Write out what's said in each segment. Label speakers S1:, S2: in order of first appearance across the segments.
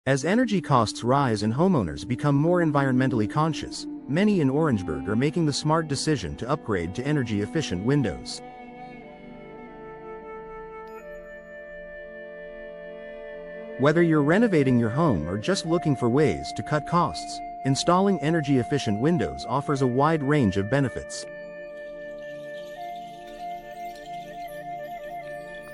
S1: As energy costs rise and homeowners become more environmentally conscious, many in Orangeburg are making the smart decision to upgrade to energy-efficient windows. Whether you're renovating your home or just looking for ways to cut costs, installing energy-efficient windows offers a wide range of benefits.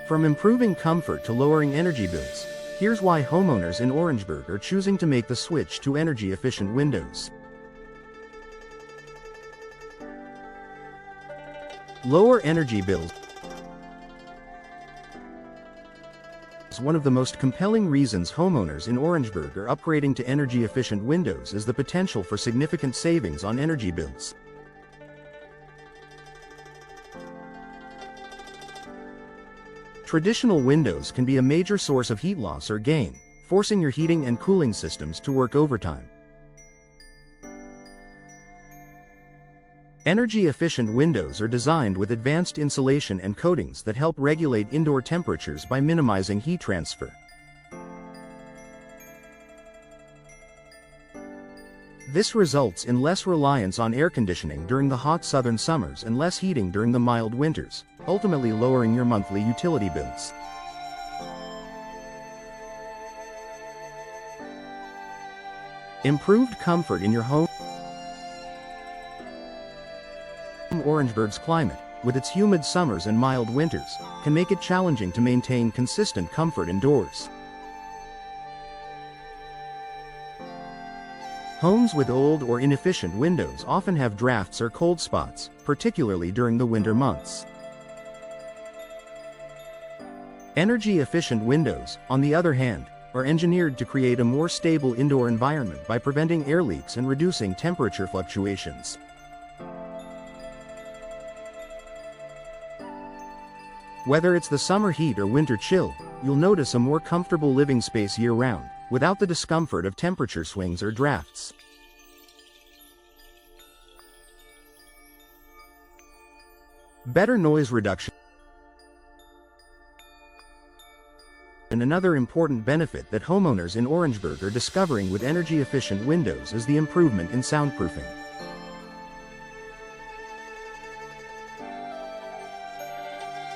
S1: From improving comfort to lowering energy bills, here's why homeowners in Orangeburg are choosing to make the switch to energy-efficient windows. Lower energy bills. One of the most compelling reasons homeowners in Orangeburg are upgrading to energy-efficient windows is the potential for significant savings on energy bills. Traditional windows can be a major source of heat loss or gain, forcing your heating and cooling systems to work overtime. Energy-efficient windows are designed with advanced insulation and coatings that help regulate indoor temperatures by minimizing heat transfer. This results in less reliance on air conditioning during the hot southern summers and less heating during the mild winters, ultimately lowering your monthly utility bills. Improved comfort in your home. Orangeburg's climate, with its humid summers and mild winters, can make it challenging to maintain consistent comfort indoors. Homes with old or inefficient windows often have drafts or cold spots, particularly during the winter months. Energy-efficient windows, on the other hand, are engineered to create a more stable indoor environment by preventing air leaks and reducing temperature fluctuations. Whether it's the summer heat or winter chill, you'll notice a more comfortable living space year-round, without the discomfort of temperature swings or drafts. Better noise reduction. And another important benefit that homeowners in Orangeburg are discovering with energy-efficient windows is the improvement in soundproofing.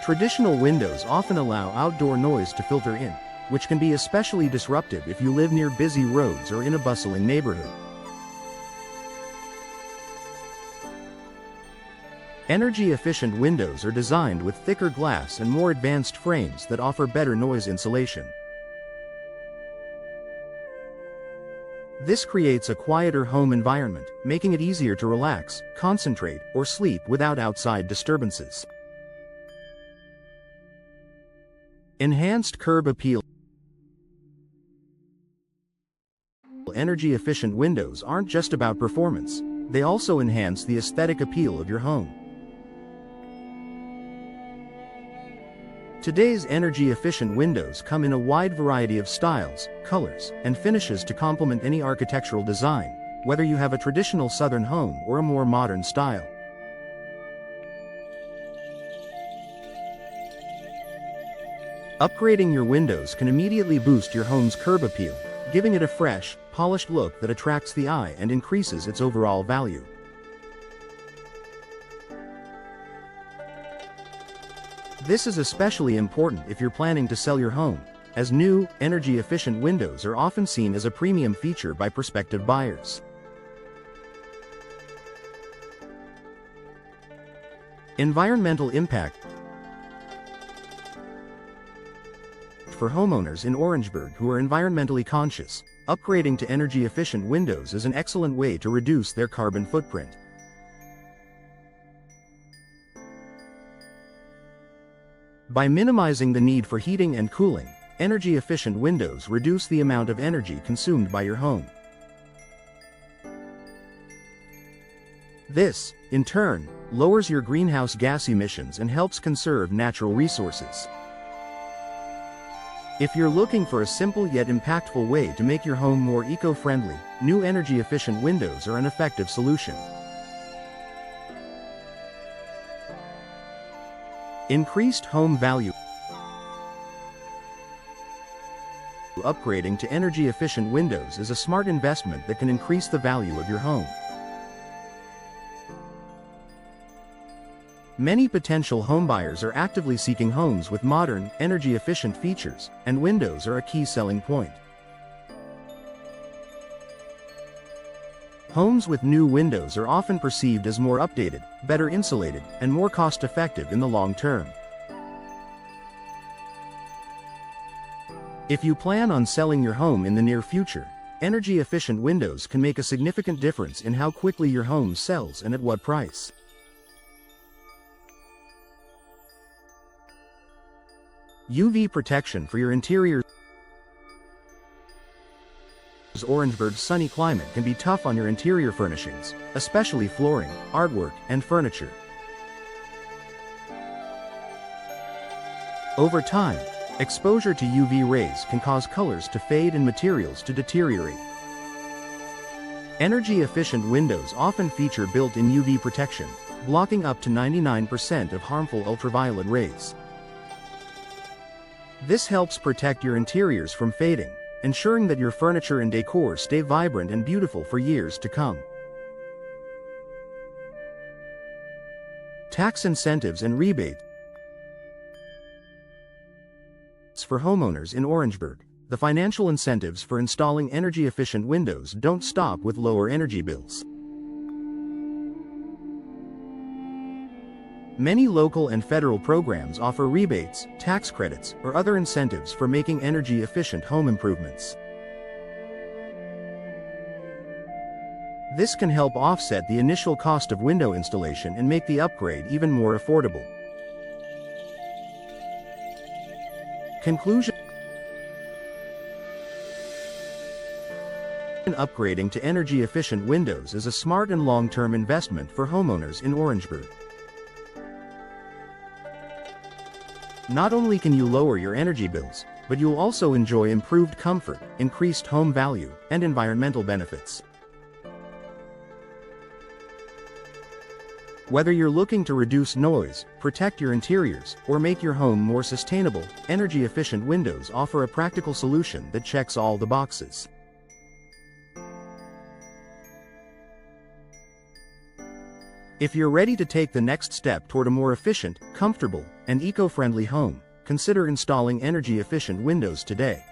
S1: Traditional windows often allow outdoor noise to filter in, which can be especially disruptive if you live near busy roads or in a bustling neighborhood. Energy-efficient windows are designed with thicker glass and more advanced frames that offer better noise insulation. This creates a quieter home environment, making it easier to relax, concentrate, or sleep without outside disturbances. Enhanced curb appeal. Energy-efficient windows aren't just about performance, they also enhance the aesthetic appeal of your home. Today's energy-efficient windows come in a wide variety of styles, colors, and finishes to complement any architectural design, whether you have a traditional southern home or a more modern style. Upgrading your windows can immediately boost your home's curb appeal, giving it a fresh, polished look that attracts the eye and increases its overall value. This is especially important if you're planning to sell your home, as new, energy-efficient windows are often seen as a premium feature by prospective buyers. Environmental impact. For homeowners in Orangeburg who are environmentally conscious, upgrading to energy-efficient windows is an excellent way to reduce their carbon footprint. By minimizing the need for heating and cooling, energy-efficient windows reduce the amount of energy consumed by your home. This, in turn, lowers your greenhouse gas emissions and helps conserve natural resources. If you're looking for a simple yet impactful way to make your home more eco-friendly, new energy-efficient windows are an effective solution. Increased home value. Upgrading to energy-efficient windows is a smart investment that can increase the value of your home. Many potential homebuyers are actively seeking homes with modern, energy-efficient features, and windows are a key selling point. Homes with new windows are often perceived as more updated, better insulated, and more cost-effective in the long term. If you plan on selling your home in the near future, energy-efficient windows can make a significant difference in how quickly your home sells and at what price. UV protection for your interior. Orangeburg's sunny climate can be tough on your interior furnishings, especially flooring, artwork, and furniture. Over time, exposure to UV rays can cause colors to fade and materials to deteriorate. Energy-efficient windows often feature built-in UV protection, blocking up to 99% of harmful ultraviolet rays. This helps protect your interiors from fading, ensuring that your furniture and decor stay vibrant and beautiful for years to come. Tax incentives and rebates. For homeowners in Orangeburg, the financial incentives for installing energy-efficient windows don't stop with lower energy bills. Many local and federal programs offer rebates, tax credits, or other incentives for making energy-efficient home improvements. This can help offset the initial cost of window installation and make the upgrade even more affordable. Conclusion: upgrading to energy-efficient windows is a smart and long-term investment for homeowners in Orangeburg. Not only can you lower your energy bills, but you'll also enjoy improved comfort, increased home value, and environmental benefits. Whether you're looking to reduce noise, protect your interiors, or make your home more sustainable, energy-efficient windows offer a practical solution that checks all the boxes. If you're ready to take the next step toward a more efficient, comfortable, and eco-friendly home, consider installing energy-efficient windows today.